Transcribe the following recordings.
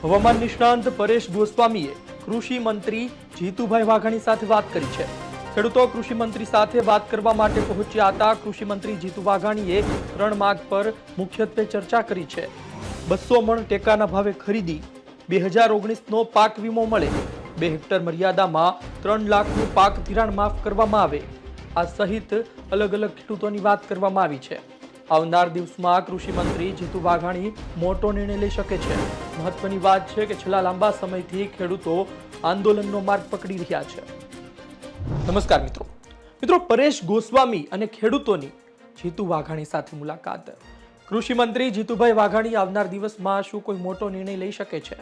હવામાન નિષ્ણાંત પરેશ ગોસ્વામીએ કૃષિ મંત્રી જીતુભાઈ વાઘાણી સાથે વાત કરી છે। ખેડૂતો કૃષિ મંત્રી સાથે વાત કરવા માટે પહોંચ્યા હતા। કૃષિ મંત્રી જીતુ વાઘાણીએ 3 માગ પર મુખ્યત્વે ચર્ચા કરી છે। 200 મણ ટેકાના ભાવે ખરીદી, 2019નો પાક વીમો મળે, 2 હેક્ટર મર્યાદામાં 3 લાખનું પાક ધિરાણ માફ કરવામાં આવે, આ સહિત અલગ અલગ ખેડૂતોની વાત કરવામાં આવી છે। આવનાર દિવસમાં કૃષિ મંત્રી જીતુ વાઘાણી મોટો નિર્ણય લઈ શકે છે। મહત્વની વાત છે કે છેલ્લા લાંબા સમયથી ખેડૂતો આંદોલનનો માર્ગ પકડી રહ્યા છે। નમસ્કાર મિત્રો, પરેશ ગોસ્વામી અને ખેડૂતોની જીતુ વાઘાણી સાથે મુલાકાત। કૃષિ મંત્રી જીતુભાઈ વાઘાણી આવનાર દિવસમાં શું કોઈ મોટો નિર્ણય લઈ શકે છે?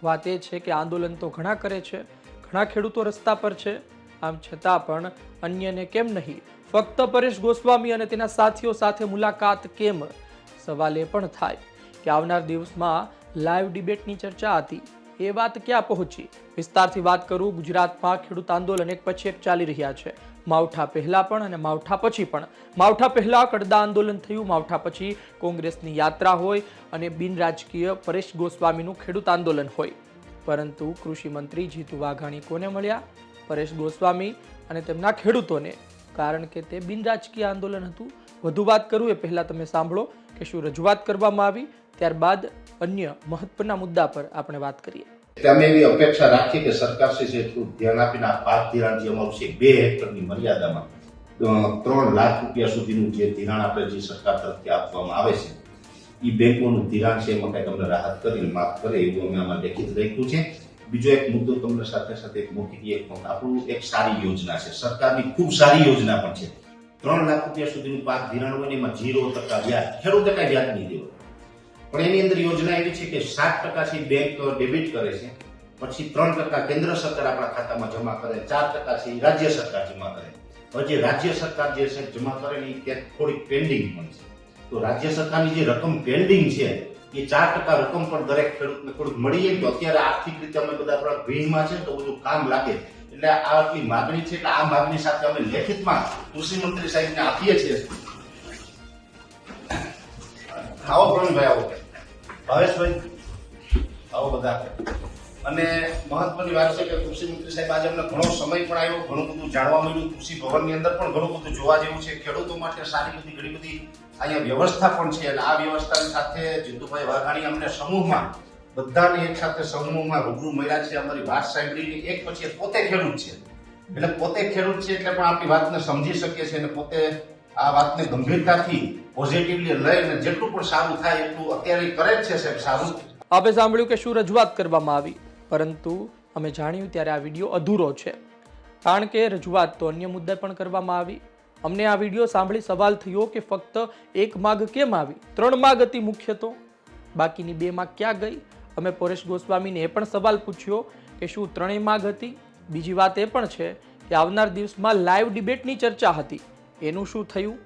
વાત એ છે કે આંદોલન તો ઘણા કરે છે, ઘણા ખેડૂતો રસ્તા પર છે, આમ છતાં પણ અન્યને કેમ નહીં, ફક્ત પરેશ ગોસ્વામી અને તેના સાથીઓ સાથે મુલાકાત કેમ? સવાલ એ પણ થાય કે આવનાર દિવસમાં લાઈવ ડિબેટની ચર્ચા હતી, એ વાત ક્યાં પહોંચી? વિસ્તારથી વાત કરું। ગુજરાતમાં ખેડૂત આંદોલન એક પછી એક ચાલી રહ્યા છે। માવઠા પહેલા પણ અને માવઠા પછી પણ। માવઠા પહેલા કડદા આંદોલન થયું, માવઠા પછી કોંગ્રેસની યાત્રા હોય અને બિનરાજકીય પરેશ ગોસ્વામીનું ખેડૂત આંદોલન હોય, પરંતુ કૃષિ મંત્રી જીતુ વાઘાણી કોને મળ્યા? પરેશ ગોસ્વામી અને તેમના ખેડૂતોને, કારણ કે તે બિનરાજકીય આંદોલન હતું। વધુ વાત કરું એ પહેલા તમે સાંભળો કે શું રજૂઆત કરવામાં આવી, ત્યારબાદ અન્ય મહત્વના મુદ્દા પર આપણે વાત કરીએ। અમે એવી અપેક્ષા રાખીએ કે સરકાર શ્રી એટલું ધ્યાન આપીને આ પાક ધિરાણ જે અમારું છે 2 હેક્ટરની મર્યાદામાં 3 લાખ રૂપિયા સુધીનું જે ધિરાણ આપણે જે સરકાર તરફથી આપવામાં આવે છે, એ બેંકોનું ધિરાણ છે એમાં કંઈક અમને રાહત કરીને માફ કરે એવું અમે આમાં લેખિત લખ્યું છે। બીજો એક મુદ્દો તમને સાથે એક મોટી આપણું એક સારી યોજના છે, સરકારની ખૂબ સારી યોજના પણ છે। 3 લાખ રૂપિયા સુધીનું પાક ધિરાણ હોય ને એમાં 0% વ્યાજ, ખેડૂતે કઈ વ્યાજ નહીં દેવું, પણ એની અંદર યોજના એવી છે કે 7% થી બેંક ડેબિટ કરે છે, પછી 3% કેન્દ્ર સરકાર આપણા ખાતામાં જમા કરે, 4% છે રાજ્ય સરકાર જમા કરે। હવે જે રાજ્ય સરકાર જે છે જમા કરે ને એ થોડીક પેન્ડિંગ પણ છે, તો રાજ્ય સરકારની જે રકમ પેન્ડિંગ છે એ 4% રકમ પણ દરેક ખેડૂતને થોડુંક મળી જાય તો અત્યારે આર્થિક રીતે અમે બધા થોડા ભીડમાં છે તો બધું કામ લાગે, એટલે આ આટલી માગણી છે એટલે આ માગણી સાથે અમે લેખિતમાં કૃષિ મંત્રી સાહેબને આપીએ છીએ। આવો પ્રવીણભાઈ, આવો ભાવેશભાઈ, આવો બધા। અને મહત્વની વાત છે કે કૃષિ મંત્રી સાહેબ આજે અમને ઘણો સમય પણ આવ્યો, ઘણું બધું જાણવા મળ્યું, કૃષિ ભવનની અંદર પણ ઘણું બધું જોવા જેવું છે, ખેડૂતો માટે સારી બધી ઘણી બધી અહીંયા વ્યવસ્થા પણ છે, અને આ વ્યવસ્થાની સાથે જીતુભાઈ વાઘાણી અમને સમૂહમાં બધાને એક સાથે સમૂહમાં રૂબરૂ મળ્યા છે, અમારી વાત સાંભળીને એક પછી પોતે ખેડૂત છે, એટલે પોતે ખેડૂત છે એટલે પણ આપણી વાતને સમજી શકીએ છીએ અને પોતે આ વાતને ગંભીરતાથી પોઝિટિવલી લઈને જેટલું પણ સારું થાય એટલું અત્યારે કરે જ છે સાહેબ સારું। આપે સાંભળ્યું કે શું રજૂઆત કરવામાં આવી, પરંતુ અમે જાણ્યું ત્યારે આ વિડીયો અધૂરો છે, કારણ કે રજૂઆત તો અન્ય મુદ્દે પણ કરવામાં આવી। અમને આ વિડીયો સાંભળી સવાલ થયો કે ફક્ત એક માગ કેમ આવી? 3 માગ હતી મુખ્ય, તો બાકીની 2 માગ ક્યાં ગઈ? અમે પરેશ ગોસ્વામીને એ પણ સવાલ પૂછ્યો કે શું 3 માગ હતી? બીજી વાત એ પણ છે કે આવનાર દિવસમાં લાઈવ ડિબેટની ચર્ચા હતી, એનું શું થયું?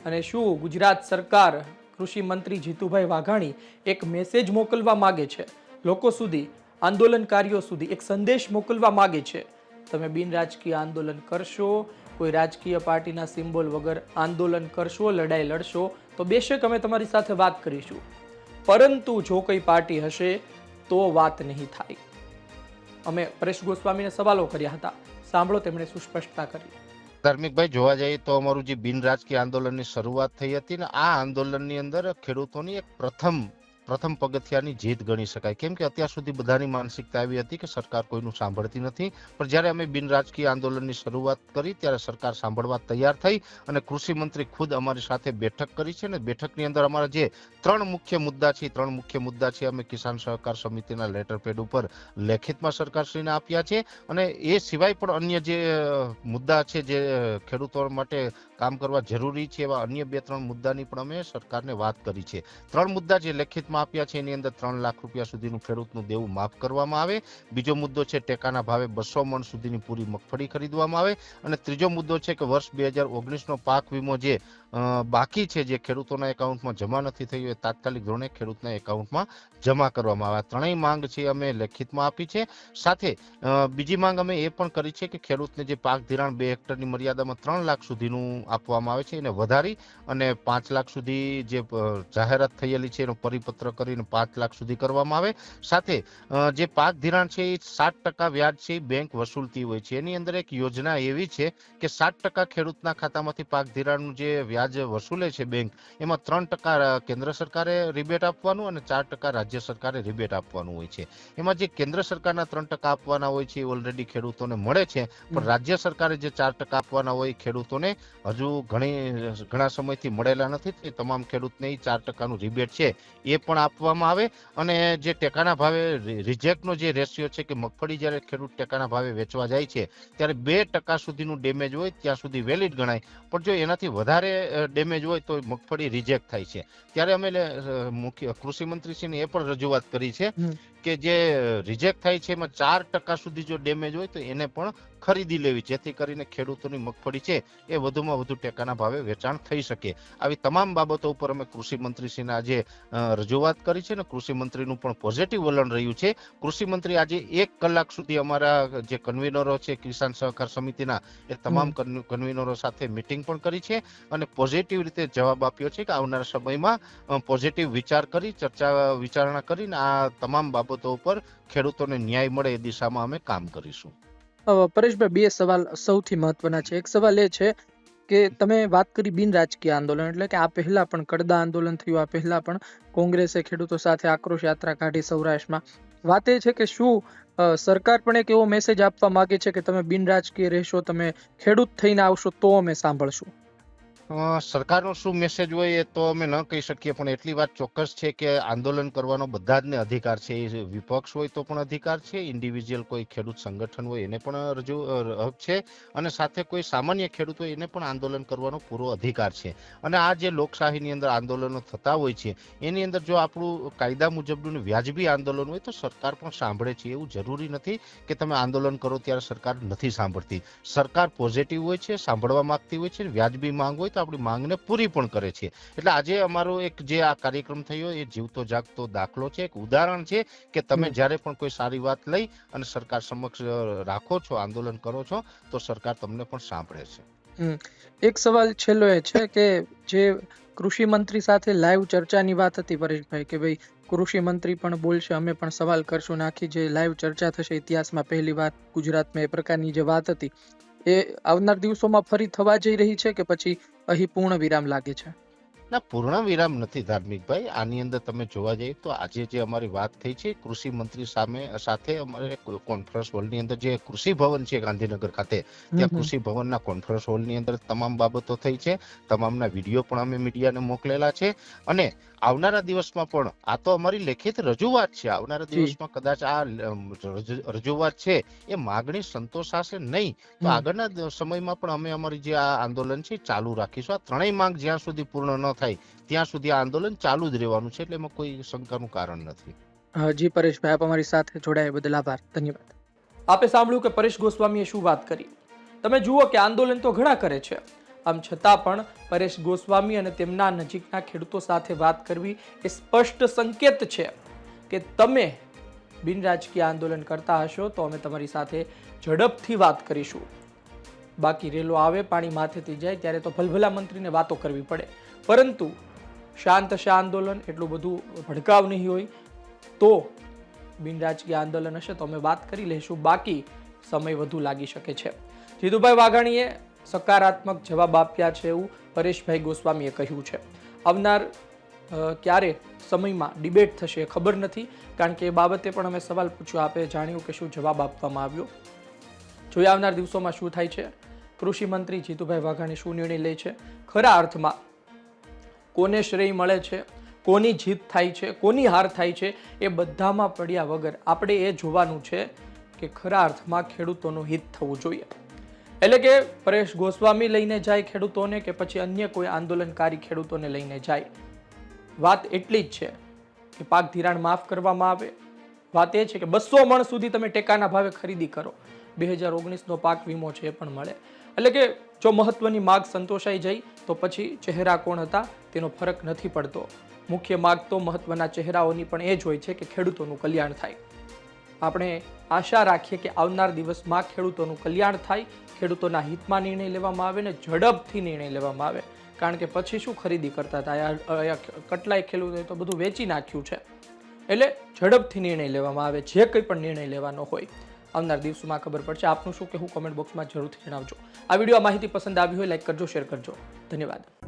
અને શું ગુજરાત સરકાર, કૃષિ મંત્રી જીતુભાઈ વાઘાણી એક મેસેજ મોકલવા માગે છે લોકો સુધી, આંદોલનકારીઓ સુધી એક સંદેશ મોકલવા માગે છે, તમે બિનરાજકીય આંદોલન કરશો, કોઈ રાજકીય પાર્ટીના સિમ્બોલ વગર આંદોલન કરશો, લડાઈ લડશો તો બેશક અમે તમારી સાથે વાત કરીશું, પરંતુ જો કોઈ પાર્ટી હશે તો વાત નહીં થાય। અમે પરેશ ગોસ્વામીને સવાલો કર્યા હતા, સાંભળો તેમણે શું સ્પષ્ટતા કરી। ધાર્મિકભાઈ, જોવા જઈએ તો અમારું જે બિન રાજકીય આંદોલનની શરૂઆત થઈ હતી ને, આ આંદોલનની અંદર ખેડૂતોની એક પ્રથમ પગથિયાની જીત ગણી શકાય, કેમ કે અત્યાર સુધી બધાની માનસિકતા એવી હતી કે સરકાર કોઈનું સાંભળતી નથી, પણ જ્યારે અમે બિન રાજકીય આંદોલનની શરૂઆત કરી ત્યારે સરકાર સાંભળવા તૈયાર થઈ અને કૃષિ મંત્રી ખુદ અમારી સાથે બેઠક કરી છે, ને બેઠકની અંદર અમારા જે 3 મુખ્ય મુદ્દા છે, 3 મુખ્ય મુદ્દા છે અમે કિસાન સહકાર સમિતિના લેટર પેડ ઉપર લેખિતમાં સરકારશ્રીને આપ્યા છે, અને એ સિવાય પણ અન્ય જે મુદ્દા છે જે ખેડૂતો માટે કામ કરવા જરૂરી છે એવા અન્ય 2-3 મુદ્દાની પણ અમે સરકારને વાત કરી છે। 3 મુદ્દા જે લેખિતમાં આપ્યા છે એની અંદર 3 લાખ રૂપિયા સુધીનું ખેડૂતનું દેવું માફ કરવામાં આવે, બીજો મુદ્દો છે ટેકાના ભાવે 200 મણ સુધીની પૂરી મગફળી ખરીદવામાં આવે, અને ત્રીજો મુદ્દો છે કે વર્ષ 2019નો પાક વીમો જે બાકી છે, જે ખેડૂતોના એકાઉન્ટમાં જમા નથી થયું, એ તાત્કાલિક ધોરણે ખેડૂતના એકાઉન્ટમાં જમા કરવામાં આવે। 3 માંગ છે અમે લેખિતમાં આપી છે। સાથે બીજી માંગ અમે એ પણ કરી છે કે ખેડૂતને જે પાક ધિરાણ 2 હેક્ટરની મર્યાદામાં 3 લાખ સુધીનું આપવામાં આવે છે એને વધારી અને 5 લાખ સુધી જે જાહેરાત થયેલી છે એનો પરિપત્ર મળતર કરીને 5 લાખ સુધી કરવામાં આવે. સાથે જે પાક ધિરાણ છે એ 7% વ્યાજ છે એ બેંક વસૂલતી હોય છે. એની અંદર એક યોજના એવી છે કે 7% ખેડૂતના ખાતામાંથી પાક ધિરાણનું જે વ્યાજ વસૂલે છે બેંક, એમાં 3% કેન્દ્ર સરકારે રિબેટ આપવાનું અને 4% રાજ્ય સરકારે રિબેટ આપવાનું હોય છે. એમાં જે કેન્દ્ર સરકારના 3% આપવાના હોય છે એ ઓલરેડી ખેડૂતોને મળે છે, પણ રાજ્ય સરકારે જે 4% આપવાના હોય ખેડૂતોને હજુ ઘણા સમયથી મળેલા નથી. એ તમામ ખેડૂતને 4%નું રિબેટ છે એ પણ આપવામાં આવે. અને જે ટેકાના ભાવે રિજેક્ટનો જે રેશિયો છે કે મગફળી જ્યારે ખેડૂત ટેકાના ભાવે વેચવા જાય છે ત્યારે 2% સુધીનું ડેમેજ હોય ત્યાં સુધી વેલિડ ગણાય, પણ જો એનાથી વધારે ડેમેજ હોય તો મગફળી રિજેક્ટ થાય છે. ત્યારે અમે મુખ્ય કૃષિ મંત્રીશ્રીને એ પણ રજૂઆત કરી છે કે જે રિજેક્ટ થાય છે એમાં 4% સુધી જો ડેમેજ હોય તો એને પણ ખરીદી લેવી, જેથી કરીને ખેડૂતોની મગફળી છે એ વધુમાં વધુ ટેકાના ભાવે વેચાણ થઈ શકે. આવી તમામ બાબતો ઉપર અમે કૃષિ મંત્રીશ્રીને આજે રજૂઆત કરી છે અને કૃષિ મંત્રીનું પણ પોઝિટિવ વલણ રહ્યું છે. કૃષિ મંત્રી આજે 1 કલાક સુધી અમારા જે કન્વીનરો છે કિસાન સહકાર સમિતિના એ તમામ કન્વીનરો સાથે મીટિંગ પણ કરી છે અને પોઝિટિવ રીતે જવાબ આપ્યો છે કે આવનારા સમયમાં પોઝિટિવ વિચાર કરી વિચારણા કરીને આ તમામ બાબતો ઉપર ખેડૂતોને ન્યાય મળે એ દિશામાં અમે કામ કરીશું. પરેશભાઈ, 2 સવાલ સૌથી મહત્વના છે. એક સવાલ એ છે કે તમે વાત કરી બિન રાજકીય આંદોલન, એટલે કે આ પહેલા પણ કડદા આંદોલન થયું, આ પહેલા પણ કોંગ્રેસે ખેડૂતો સાથે આક્રોશ યાત્રા કાઢી સૌરાષ્ટ્રમાં. વાત એ છે કે શું સરકાર પણ એક એવો મેસેજ આપવા માંગે છે કે તમે બિન રાજકીય રહેશો, તમે ખેડૂત થઈને આવશો તો અમે સાંભળશું? સરકારનો શું મેસેજ હોય એ તો અમે ન કહી શકીએ, પણ એટલી વાત ચોક્કસ છે કે આંદોલન કરવાનો બધા જ ને અધિકાર છે. એ વિપક્ષ હોય તો પણ અધિકાર છે, ઇન્ડિવિજ્યુઅલ કોઈ ખેડૂત સંગઠન હોય એને પણ હક છે, અને સાથે કોઈ સામાન્ય ખેડૂત હોય એને પણ આંદોલન કરવાનો પૂરો અધિકાર છે. અને આ જે લોકશાહીની અંદર આંદોલનો થતા હોય છે એની અંદર જો આપણું કાયદા મુજબનું વ્યાજબી આંદોલન હોય તો સરકાર પણ સાંભળે છે. એવું જરૂરી નથી કે તમે આંદોલન કરો ત્યારે સરકાર નથી સાંભળતી. સરકાર પોઝિટિવ હોય છે, સાંભળવા માંગતી હોય છે, વ્યાજબી માંગ હોય તો આપણી માંગને પૂરી પણ કરે છે. એટલે આજે અમારો એક જે આ કાર્યક્રમ થયો એ જીવતો જાગતો દાખલો છે, એક ઉદાહરણ છે કે તમે જ્યારે પણ કોઈ સારી વાત લઈ અને સરકાર સમક્ષ રાખો છો, આંદોલન કરો છો તો સરકાર તમને પણ સાંભળે છે. એક સવાલ છેલ્લો એ છે કે જે કૃષિ મંત્રી સાથે લાઈવ ચર્ચાની વાત હતી પરેશભાઈ, કે ભાઈ કૃષિ મંત્રી પણ બોલશે, અમે પણ સવાલ કરશું, આખી જે લાઈવ ચર્ચા થશે ઇતિહાસમાં પહેલી વાર ગુજરાતમાં, એ પ્રકારની જે વાત હતી એ આવનાર દિવસોમાં ફરી થવા જઈ રહી છે કે પછી અહીં પૂર્ણ વિરામ લાગે છે? ના, પૂર્ણ વિરામ નથી ધાર્મિકભાઈ. આની અંદર તમે જોવા જઈએ તો આજે જે અમારી વાત થઈ છે કૃષિ મંત્રી સાથે અમારે કોન્ફરન્સ હોલની અંદર જે કૃષિ ભવન છે ગાંધીનગર ખાતે, ત્યાં કૃષિ ભવનના કોન્ફરન્સ હોલની અંદર તમામ બાબતો થઈ છે. તમામના વિડીયો પણ અમે મીડિયાને મોકલેલા છે. અને આવનારા દિવસમાં પણ આ તો અમારી લેખિત રજૂઆત છે. આવનારા દિવસમાં કદાચ આ રજૂઆત છે એ માગણી સંતોષાશે નહીં તો આગળના સમયમાં પણ અમે અમારી જે આ આંદોલન છે ચાલુ રાખીશું. આ ત્રણેય માંગ જ્યાં સુધી પૂર્ણ ન થાય ત્યાં સુધી આ આંદોલન ચાલુ જ રહેવાનું છે, એટલે એમાં કોઈ શંકાનું કારણ નથી. જી પરેશભાઈ, આપ અમારી સાથે જોડાયા બદલ આભાર, ધન્યવાદ. આપે સાંભળ્યું કે પરેશ ગોસ્વામીએ શું વાત કરી. તમે જુઓ કે આંદોલન તો ઘણા કરે છે, આમ છતાં પણ પરેશ ગોસ્વામી અને તેમના નજીકના ખેડૂતો સાથે વાત કરવી એ સ્પષ્ટ સંકેત છે કે તમે બિન રાજકીય આંદોલન કરતા હશો તો અમે તમારી સાથે ઝડપથી વાત કરીશું. બાકી રેલો આવે, પાણી માથેથી જાય ત્યારે તો ભલભલા મંત્રીને વાતો કરવી પડે, પરંતુ શાંત આંદોલન, એટલું બધું ભડકાવ નહીં હોય તો બિન રાજકીય આંદોલન હશે તો અમે વાત કરી લઈશું. બાકી સમય વધુ લાગી શકે છે. જીતુભાઈ વાઘાણીએ સકારાત્મક જવાબ આપ્યા છે એવું પરેશભાઈ ગોસ્વામીએ કહ્યું છે. આવનાર ક્યારે સમયમાં ડિબેટ થશે એ ખબર નથી, કારણ કે એ બાબતે પણ અમે સવાલ પૂછ્યો, આપે જાણ્યું કે શું જવાબ આપવામાં આવ્યો. જોઈએ આવનાર દિવસોમાં શું થાય છે. કૃષિ મંત્રી જીતુભાઈ વાઘાણી શું નિર્ણય લે છે, ખરા અર્થમાં કોને શ્રેય મળે છે, કોની જીત થાય છે, કોની હાર થાય છે, એ બધામાં પડ્યા વગર આપણે એ જોવાનું છે કે ખરા અર્થમાં ખેડૂતોનું હિત થવું જોઈએ. એટલે કે પરેશ ગોસ્વામી લઈને જાય ખેડૂતોને કે પછી અન્ય કોઈ આંદોલનકારી ખેડૂતોને લઈને જાય, વાત એટલી જ છે કે પાક ધિરાણ માફ કરવામાં આવે. વાત એ છે કે 200 મણ સુધી તમે ટેકાના ભાવે ખરીદી કરો, 2019નો પાક વીમો છે એ પણ મળે. એટલે કે જો મહત્વની માગ સંતોષાઈ જાય તો પછી ચહેરા કોણ હતા તેનો ફરક નથી પડતો. મુખ્ય માગ તો મહત્વના ચહેરાઓની પણ એ જ હોય છે કે ખેડૂતોનું કલ્યાણ થાય. આપણે આશા રાખીએ કે આવનાર દિવસમાં ખેડૂતોનું કલ્યાણ થાય, ખેડૂતોના હિતમાં નિર્ણય લેવામાં આવે ને ઝડપથી નિર્ણય લેવામાં આવે, કારણ કે પછી શું ખરીદી કરતા હતા? કેટલાય ખેડૂતોએ તો બધું વેચી નાખ્યું છે. એટલે ઝડપથી નિર્ણય લેવામાં આવે, જે કંઈ પણ નિર્ણય લેવાનો હોય. આવનાર દિવસોમાં ખબર પડશે. આપનું શું કહેવું કોમેન્ટ બોક્સમાં જરૂરથી જણાવજો. આ વિડીયો માહિતી પસંદ આવી હોય લાઈક કરજો, શેર કરજો. ધન્યવાદ.